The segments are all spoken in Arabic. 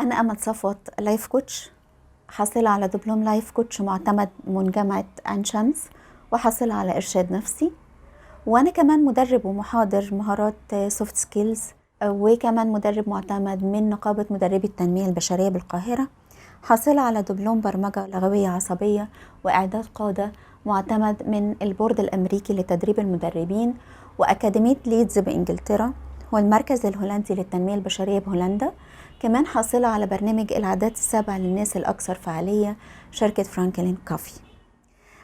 أنا أمل صفوت لايف كوتش، حاصلة على دبلوم لايف كوتش معتمد من جامعة عين شمس، وحاصلة على إرشاد نفسي، وأنا كمان مدرب ومحاضر مهارات سوفت سكيلز، وكمان مدرب معتمد من نقابة مدربي التنمية البشرية بالقاهرة، حاصلة على دبلوم برمجة لغوية عصبية وإعداد قادة معتمد من البورد الأمريكي لتدريب المدربين وأكاديمية ليدز بإنجلترا والمركز الهولندي للتنمية البشرية بهولندا. كمان حاصلة على برنامج العادات السبع للناس الأكثر فعالية شركة فرانكلين كوفي.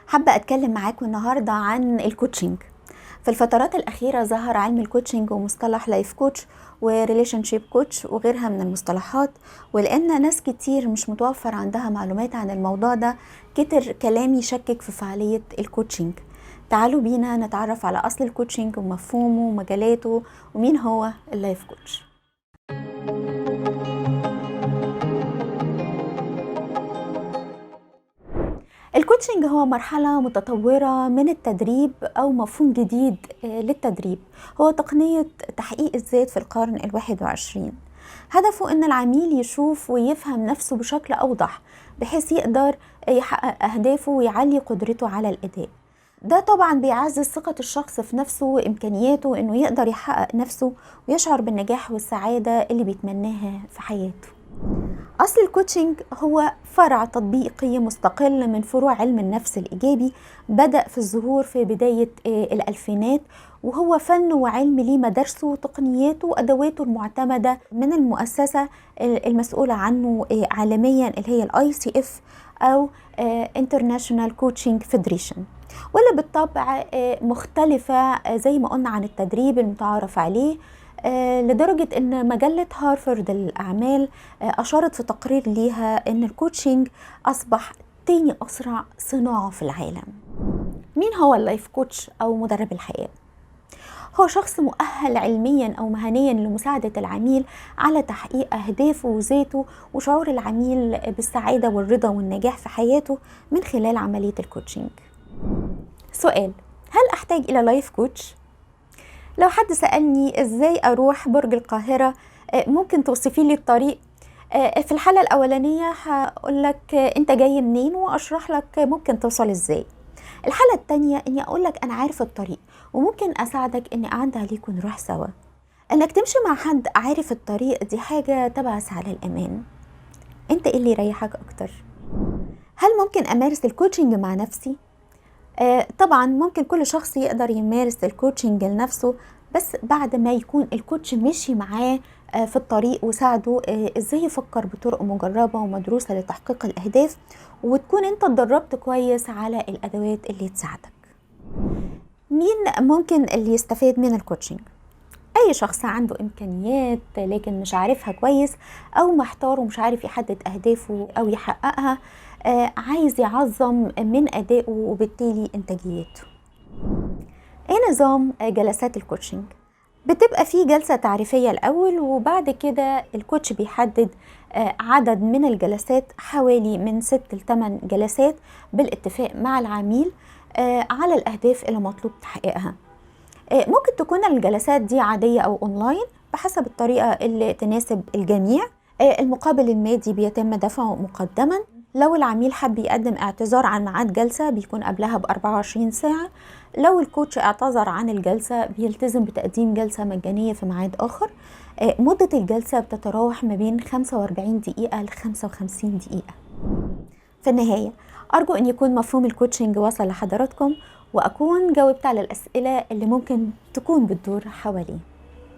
حابة أتكلم معاكم النهاردة عن الكوتشنج. في الفترات الأخيرة ظهر علم الكوتشنج ومصطلح لايف كوتش وريليشن شيب كوتش وغيرها من المصطلحات، ولأن ناس كتير مش متوفر عندها معلومات عن الموضوع ده كتر كلام يشكك في فعالية الكوتشنج. تعالوا بينا نتعرف على أصل الكوتشنج ومفهومه ومجالاته ومين هو اللايف كوتش. الكوتشنج هو مرحلة متطورة من التدريب أو مفهوم جديد للتدريب، هو تقنية تحقيق الذات في القرن 21. هدفه أن العميل يشوف ويفهم نفسه بشكل أوضح بحيث يقدر يحقق أهدافه ويعلي قدرته على الأداء. ده طبعا بيعزز ثقة الشخص في نفسه وإمكانياته أنه يقدر يحقق نفسه ويشعر بالنجاح والسعادة اللي بيتمناها في حياته. أصل الكوتشنج هو فرع تطبيقي مستقل من فروع علم النفس الإيجابي، بدأ في الظهور في بداية الألفينات، وهو فن وعلم ليه مدارسه وتقنياته وأدواته المعتمدة من المؤسسة المسؤولة عنه عالميا اللي هي ICF أو International Coaching Federation، واللي بالطبع مختلفة زي ما قلنا عن التدريب المتعارف عليه، لدرجة ان مجلة هارفارد للأعمال أشارت في تقرير ليها ان الكوتشنج أصبح تاني أسرع صناعة في العالم. مين هو اللايف كوتش أو مدرب الحياة؟ هو شخص مؤهل علميا أو مهنيا لمساعدة العميل على تحقيق أهدافه وذاته وشعور العميل بالسعادة والرضا والنجاح في حياته من خلال عملية الكوتشنج. سؤال: هل أحتاج إلى لايف كوتش؟ لو حد سألني ازاي اروح برج القاهرة ممكن توصفي لي الطريق؟ في الحالة الاولانية هقول لك انت جاي منين واشرح لك ممكن توصل ازاي. الحالة التانية اني اقول لك انا عارف الطريق وممكن اساعدك اني اعدي عليك ونروح سوا. انك تمشي مع حد عارف الطريق دي حاجة تبعث على الامان. انت ايه اللي يريحك اكتر؟ هل ممكن امارس الكوتشنج مع نفسي؟ طبعا ممكن كل شخص يقدر يمارس الكوتشنج لنفسه، بس بعد ما يكون الكوتش مشي معاه في الطريق وساعده ازاي يفكر بطرق مجربة ومدروسة لتحقيق الأهداف، وتكون انت اتدربت كويس على الأدوات اللي تساعدك. مين ممكن اللي يستفاد من الكوتشنج؟ أي شخص عنده إمكانيات لكن مش عارفها كويس أو محتار ومش عارف يحدد أهدافه أو يحققها، عايز يعظم من أدائه وبالتالي إنتاجيته. ايه نظام جلسات الكوتشنج؟ بتبقى فيه جلسة تعريفية الأول، وبعد كده الكوتش بيحدد عدد من الجلسات حوالي من 6 ل 8 جلسات بالاتفاق مع العميل على الأهداف اللي مطلوب تحقيقها. ممكن تكون الجلسات دي عادية أو أونلاين بحسب الطريقة اللي تناسب الجميع. المقابل المادي بيتم دفعه مقدما. لو العميل حب يقدم اعتذار عن ميعاد جلسة بيكون قبلها ب24 ساعة. لو الكوتش اعتذر عن الجلسة بيلتزم بتقديم جلسة مجانية في ميعاد آخر. مدة الجلسة بتتراوح ما بين 45 دقيقة ل 55 دقيقة. في النهاية أرجو أن يكون مفهوم الكوتشنج وصل لحضراتكم، وأكون جاوبت على الأسئلة اللي ممكن تكون بتدور حواليه.